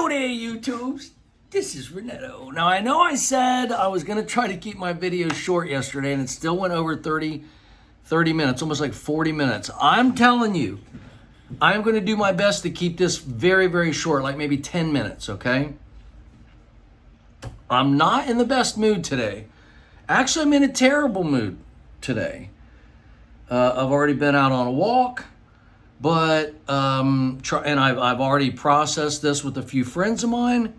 Hello there, YouTubes. This is Renetto. Now, I know I said I was going to try to keep my videos short yesterday, and it still went over 30 minutes, almost like 40 minutes. I'm telling you, I'm going to do my best to keep this very, very short, like maybe 10 minutes, okay? I'm not in the best mood today. Actually, I'm in a terrible mood today. I've already been out on a walk. But, and I've already processed this with a few friends of mine,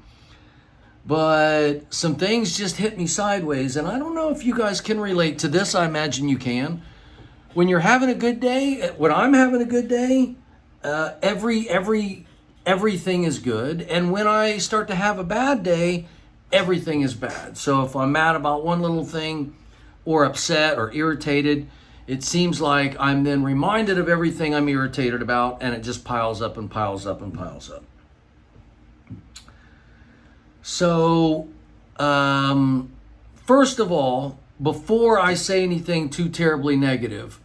but some things just hit me sideways, and I don't know if you guys can relate to this. I imagine you can. When you're having a good day, when I'm having a good day, everything is good, and when I start to have a bad day, everything is bad. So if I'm mad about one little thing, or upset, or irritated, it seems like I'm then reminded of everything I'm irritated about, and it just piles up and piles up and piles up. So, first of all, before I say anything too terribly negative,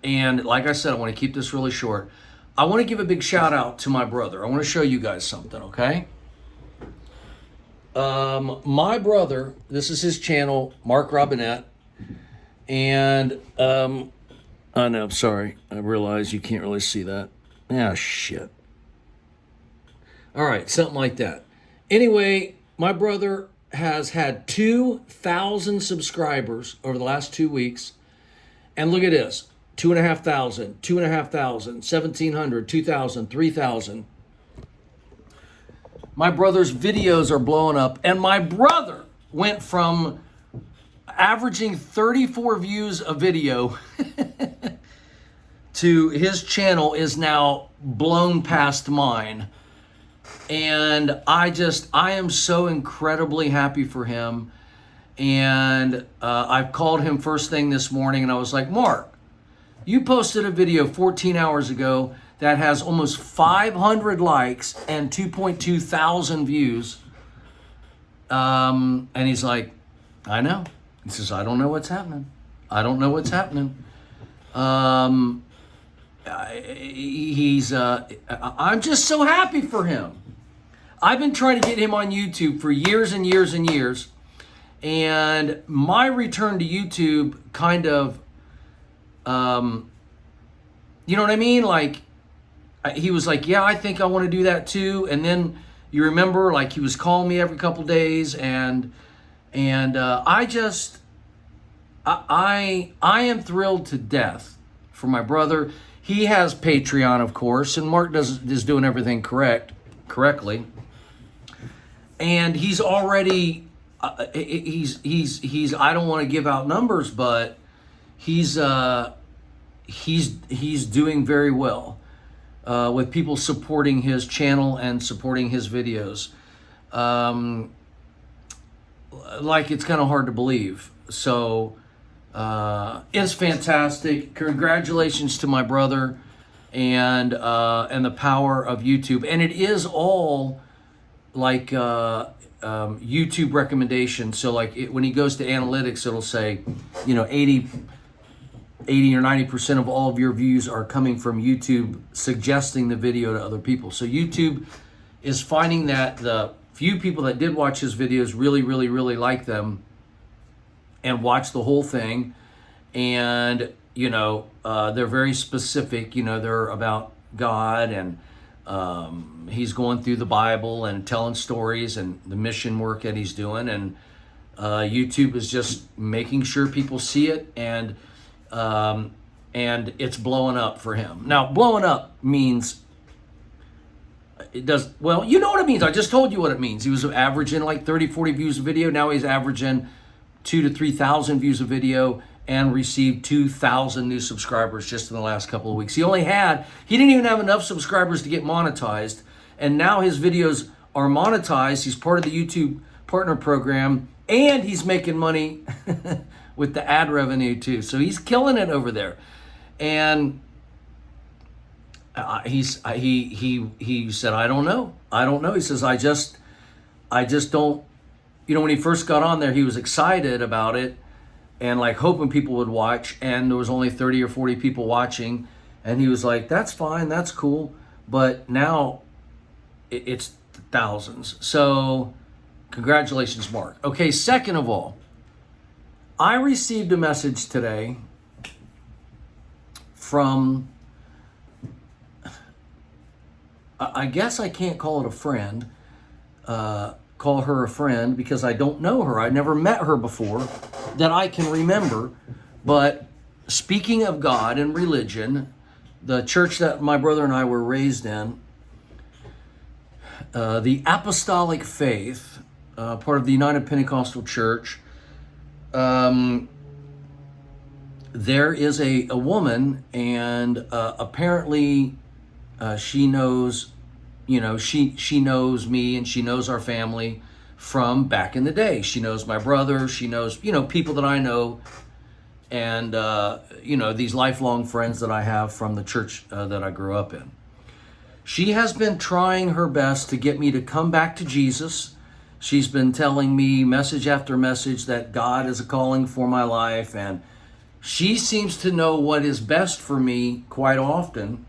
and like I said, I want to keep this really short, I want to give a big shout out to my brother. I want to show you guys something, okay? My brother, this is his channel, Mark Robinett. And, I know, sorry. I realize you can't really see that. Ah, shit. All right, something like that. Anyway, my brother has had 2,000 subscribers over the last 2 weeks. And look at this. 2,500, 2,500, 1,700, 2,000, 3,000. My brother's videos are blowing up. And my brother went from averaging 34 views a video to his channel is now blown past mine. And I am so incredibly happy for him. And I've called him first thing this morning and I was like, Mark, you posted a video 14 hours ago that has almost 500 likes and 2.2 thousand views. And he's like, I know. He says, I don't know what's happening. I don't know what's happening. I'm just so happy for him. I've been trying to get him on YouTube for years and years and years. And my return to YouTube kind of, you know what I mean? Like, he was like, yeah, I think I want to do that too. And then you remember, like, he was calling me every couple days and I am thrilled to death for my brother. He has Patreon, of course, and Mark is doing everything correctly. And he's already, he's I don't want to give out numbers, but he's doing very well with people supporting his channel and supporting his videos. Like, it's kind of hard to believe. So it's fantastic. Congratulations to my brother and the power of YouTube. And it is all like YouTube recommendations. So like when he goes to analytics, it'll say, 80 or 90% of all of your views are coming from YouTube suggesting the video to other people. So YouTube is finding that the few people that did watch his videos really, really, really like them and watch the whole thing. And, they're very specific, they're about God and he's going through the Bible and telling stories and the mission work that he's doing. And YouTube is just making sure people see it and it's blowing up for him. Now, blowing up means it does, well, you know what it means. I just told you what it means. He was averaging like 30, 40 views a video. Now he's averaging 2,000 to 3,000 views a video and received 2,000 new subscribers just in the last couple of weeks. He didn't even have enough subscribers to get monetized. And now his videos are monetized. He's part of the YouTube partner program and he's making money with the ad revenue too. So he's killing it over there. And he said, I don't know. He says, I just don't, when he first got on there, he was excited about it and like hoping people would watch. And there was only 30 or 40 people watching. And he was like, that's fine. That's cool. But now it's thousands. So congratulations, Mark. Okay, second of all, I received a message today from, I guess I can't call it a friend, call her a friend because I don't know her. I never met her before that I can remember. But speaking of God and religion, the church that my brother and I were raised in, the apostolic faith, part of the United Pentecostal Church, there is a woman, and apparently she knows, she knows me and she knows our family from back in the day. She knows my brother. She knows, people that I know, and, these lifelong friends that I have from the church that I grew up in. She has been trying her best to get me to come back to Jesus. She's been telling me message after message that God is a calling for my life, and she seems to know what is best for me quite often.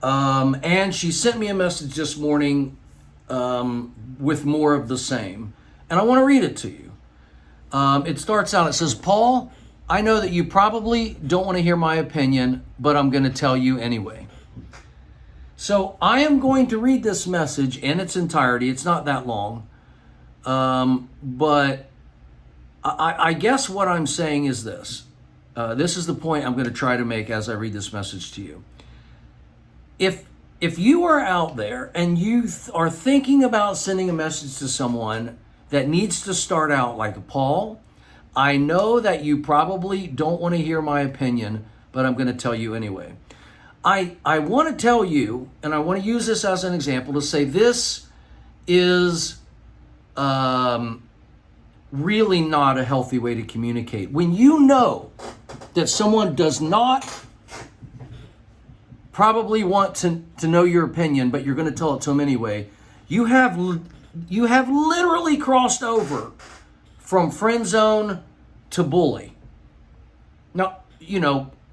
And she sent me a message this morning with more of the same. And I want to read it to you. It starts out, it says, Paul, I know that you probably don't want to hear my opinion, but I'm going to tell you anyway. So I am going to read this message in its entirety. It's not that long. But I guess what I'm saying is this. This is the point I'm going to try to make as I read this message to you. If you are out there and you are thinking about sending a message to someone that needs to start out like, Paul, I know that you probably don't want to hear my opinion, but I'm going to tell you anyway. I want to tell you, and I want to use this as an example to say this is really not a healthy way to communicate. When you know that someone does not probably want to know your opinion, but you're going to tell it to them anyway, you have literally crossed over from friend zone to bully. Now,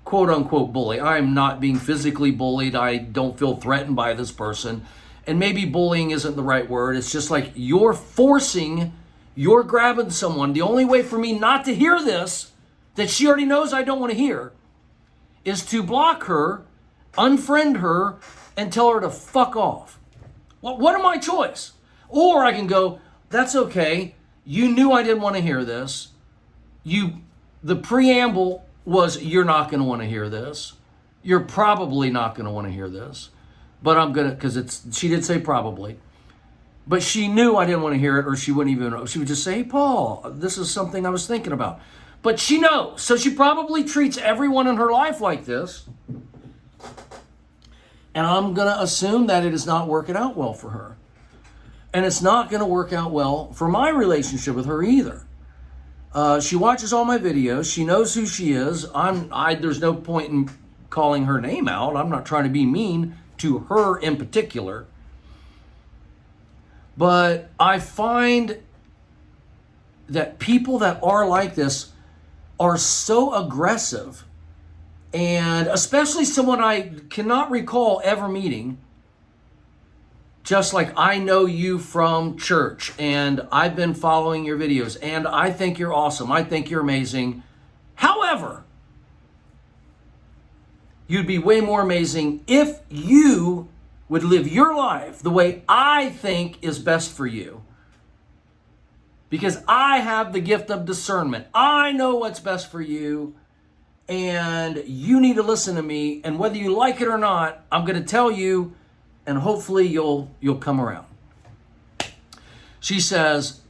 quote unquote bully. I'm not being physically bullied. I don't feel threatened by this person. And maybe bullying isn't the right word. It's just like you're grabbing someone. The only way for me not to hear this, that she already knows I don't want to hear, is to block her, unfriend her, and tell her to fuck off. Well, what am my choice? Or I can go, that's okay. You knew I didn't want to hear this. The preamble was, you're not going to want to hear this. You're probably not going to want to hear this. But I'm going to, because she did say probably. But she knew I didn't want to hear it, or she wouldn't even know. She would just say, hey, Paul, this is something I was thinking about. But she knows. So she probably treats everyone in her life like this. And I'm going to assume that it is not working out well for her. And it's not going to work out well for my relationship with her either. She watches all my videos. She knows who she is. There's no point in calling her name out. I'm not trying to be mean to her in particular. But I find that people that are like this are so aggressive, and especially someone I cannot recall ever meeting, just like, I know you from church and I've been following your videos and I think you're awesome. I think you're amazing. However, you'd be way more amazing if you would live your life the way I think is best for you. Because I have the gift of discernment. I know what's best for you, and you need to listen to me. And whether you like it or not, I'm going to tell you, and hopefully you'll come around. She says,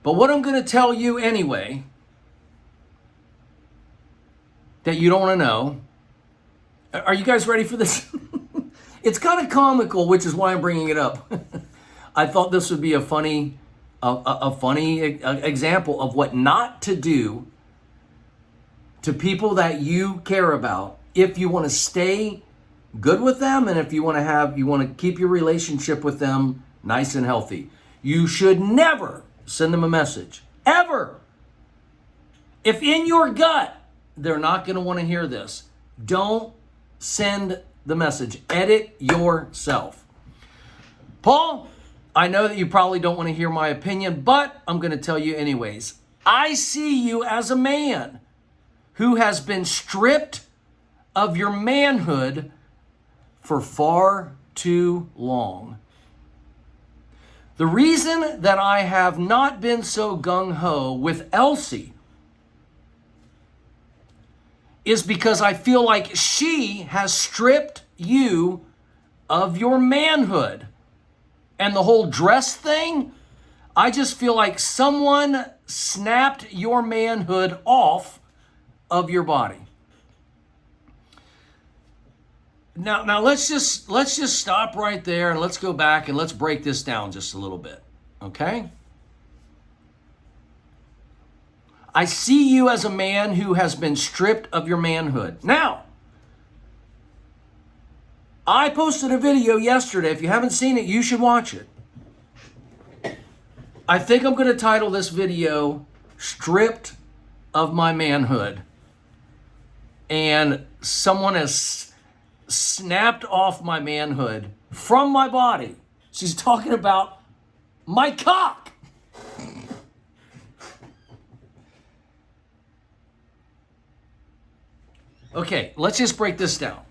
but what I'm going to tell you anyway, that you don't want to know. Are you guys ready for this? It's kind of comical, which is why I'm bringing it up. I thought this would be a funny example of what not to do to people that you care about if you want to stay good with them, and if you want to keep your relationship with them nice and healthy. You should never send them a message, ever. If in your gut they're not going to want to hear this, don't send the message. Edit yourself. Paul, I know that you probably don't want to hear my opinion, but I'm going to tell you anyways. I see you as a man who has been stripped of your manhood for far too long. The reason that I have not been so gung-ho with Elsie is because I feel like she has stripped you of your manhood. And the whole dress thing, I just feel like someone snapped your manhood off of your body. Now let's just stop right there and let's go back and let's break this down just a little bit, okay? I see you as a man who has been stripped of your manhood. Now, I posted a video yesterday. If you haven't seen it, you should watch it. I think I'm going to title this video, Stripped of My Manhood. And someone has snapped off my manhood from my body. She's talking about my cock. Okay, let's just break this down.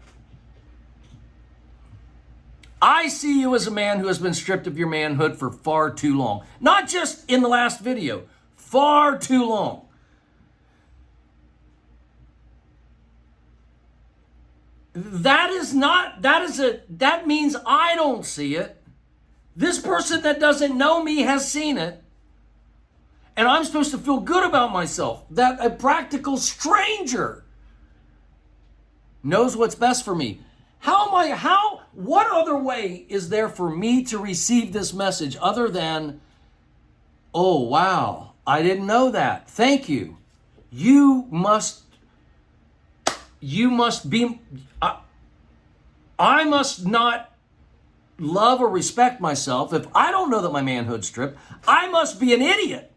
I see you as a man who has been stripped of your manhood for far too long. Not just in the last video, far too long. That means I don't see it. This person that doesn't know me has seen it. And I'm supposed to feel good about myself that a practical stranger knows what's best for me. What other way is there for me to receive this message other than, oh, wow, I didn't know that. Thank you. You must be, I must not love or respect myself if I don't know that my manhood's stripped. I must be an idiot.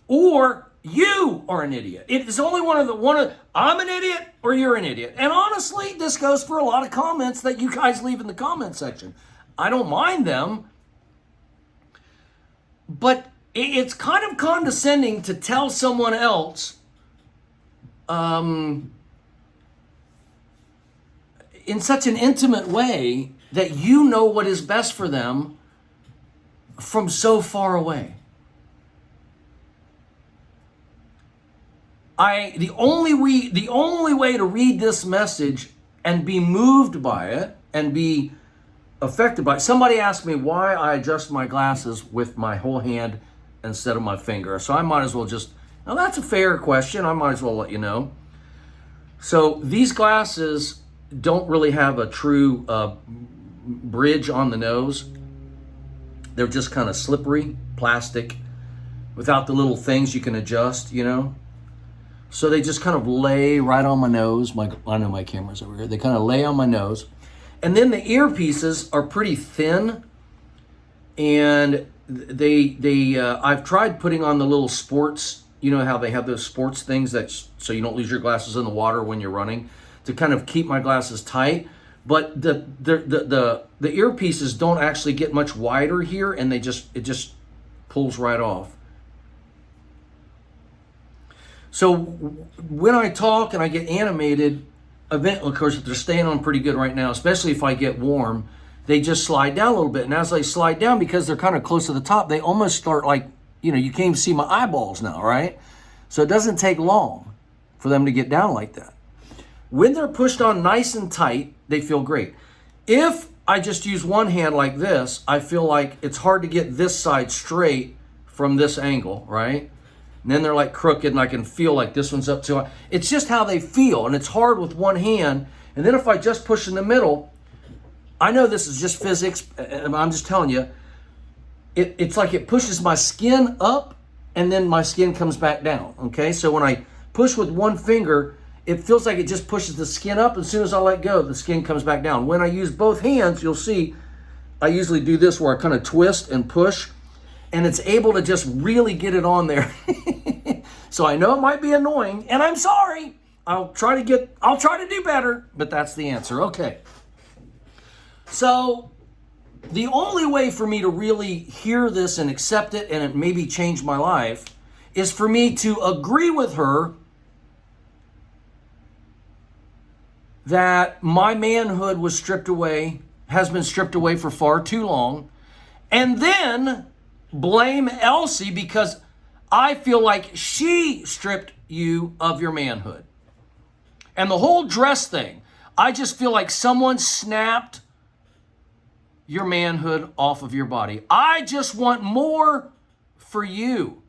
Or you are an idiot. It's only I'm an idiot or you're an idiot. And honestly, this goes for a lot of comments that you guys leave in the comment section. I don't mind them, but it's kind of condescending to tell someone else in such an intimate way that you know what is best for them from so far away. The only way to read this message and be moved by it and be affected by it. Somebody asked me why I adjust my glasses with my whole hand instead of my finger. So I might as well now that's a fair question. I might as well let you know. So these glasses don't really have a true bridge on the nose. They're just kind of slippery, plastic, without the little things you can adjust, So they just kind of lay right on my nose. I know my camera's over here. They kind of lay on my nose. And then the earpieces are pretty thin. And I've tried putting on the little sports, how they have those sports things so you don't lose your glasses in the water when you're running, to kind of keep my glasses tight. But the earpieces don't actually get much wider here, and it just pulls right off. So when I talk and I get animated, of course, they're staying on pretty good right now, especially if I get warm, they just slide down a little bit. And as they slide down, because they're kind of close to the top, they almost start like, you can't even see my eyeballs now, right? So it doesn't take long for them to get down like that. When they're pushed on nice and tight, they feel great. If I just use one hand like this, I feel like it's hard to get this side straight from this angle, right? And then they're like crooked and I can feel like this one's up too high. It's just how they feel, and it's hard with one hand. And then if I just push in the middle, I know this is just physics, and I'm just telling you, it's like it pushes my skin up and then my skin comes back down, okay? So when I push with one finger, it feels like it just pushes the skin up. As soon as I let go, the skin comes back down. When I use both hands, you'll see, I usually do this where I kind of twist and push, and it's able to just really get it on there. So I know it might be annoying, and I'm sorry. I'll try to do better, but that's the answer. Okay. So the only way for me to really hear this and accept it and it maybe change my life is for me to agree with her that my manhood was stripped away, has been stripped away for far too long, and then blame Elsie because I feel like she stripped you of your manhood. And the whole dress thing, I just feel like someone snapped your manhood off of your body. I just want more for you.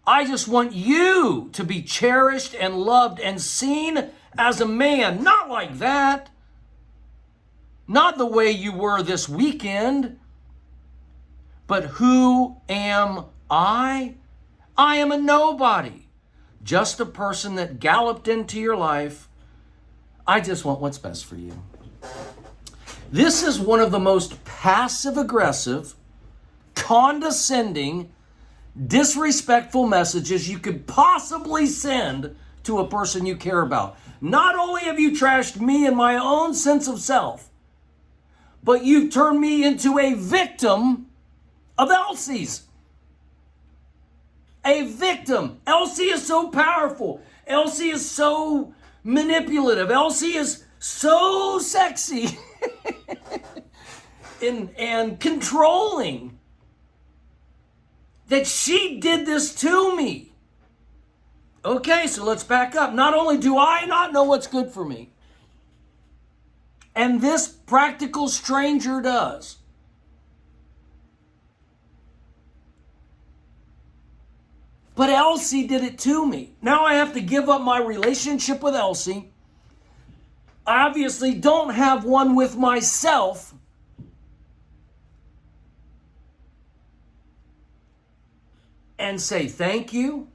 I just want you to be cherished and loved and seen as a man. Not like that. Not the way you were this weekend. But who am I? I am a nobody. Just a person that galloped into your life. I just want what's best for you. This is one of the most passive-aggressive, condescending, disrespectful messages you could possibly send to a person you care about. Not only have you trashed me and my own sense of self, but you've turned me into a victim of Elsie's. A victim. Elsie is so powerful. Elsie is so manipulative. Elsie is so sexy and controlling that she did this to me. Okay, so let's back up. Not only do I not know what's good for me, and this practical stranger does, but Elsie did it to me. Now I have to give up my relationship with Elsie. I obviously don't have one with myself. And say thank you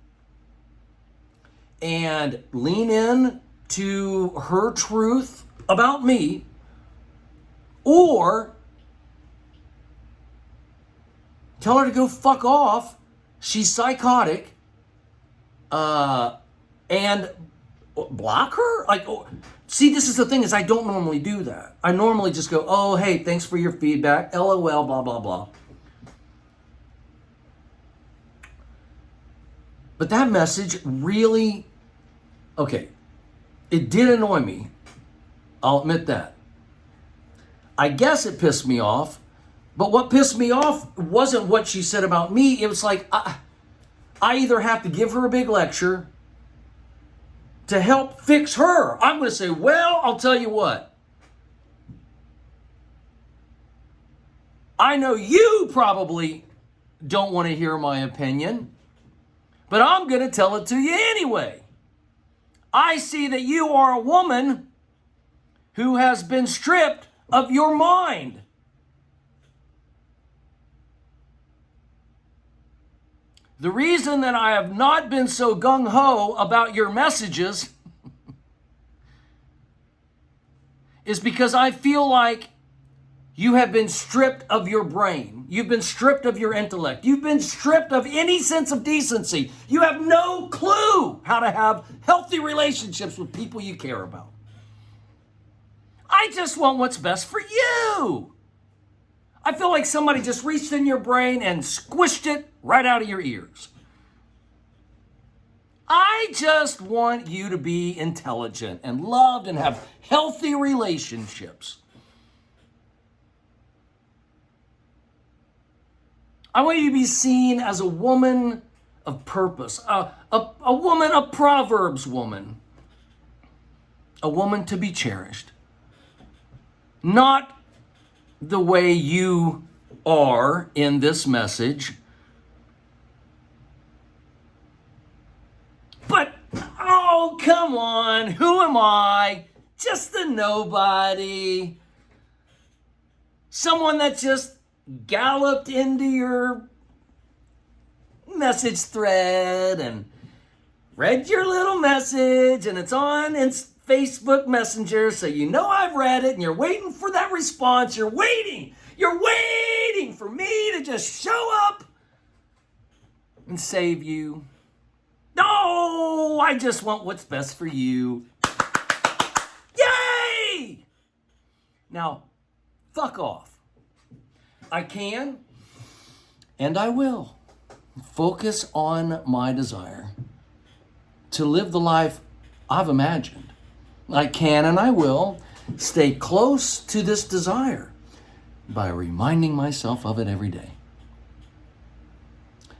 and lean in to her truth about me, or tell her to go fuck off. She's psychotic. And block her? Like, see, this is the thing, is I don't normally do that. I normally just go, oh, hey, thanks for your feedback. LOL, blah, blah, blah. But that message really, okay, it did annoy me. I'll admit that. I guess it pissed me off. But what pissed me off wasn't what she said about me. It was like, I either have to give her a big lecture to help fix her. I'm going to say, well, I'll tell you what. I know you probably don't want to hear my opinion, but I'm going to tell it to you anyway. I see that you are a woman who has been stripped of your mind. The reason that I have not been so gung-ho about your messages is because I feel like you have been stripped of your brain. You've been stripped of your intellect. You've been stripped of any sense of decency. You have no clue how to have healthy relationships with people you care about. I just want what's best for you. I feel like somebody just reached in your brain and squished it right out of your ears. I just want you to be intelligent and loved and have healthy relationships. I want you to be seen as a woman of purpose, a woman, a Proverbs woman, a woman to be cherished. Not the way you are in this message, but, oh, come on, who am I? Just a nobody. Someone that just galloped into your message thread and read your little message, and it's on Facebook Messenger, so you know I've read it, and you're waiting for that response. You're waiting for me to just show up and save you. No, I just want what's best for you. Yay! Now, Fuck off. I can and I will focus on my desire to live the life I've imagined. I can and I will stay close to this desire by reminding myself of it every day.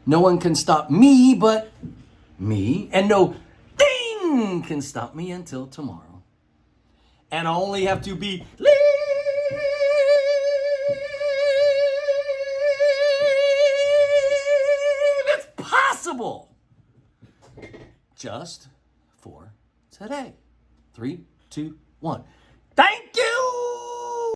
No one can stop me but me, and no thing can stop me until tomorrow. And I only have to believe it's possible just for today. 3, 2, 1.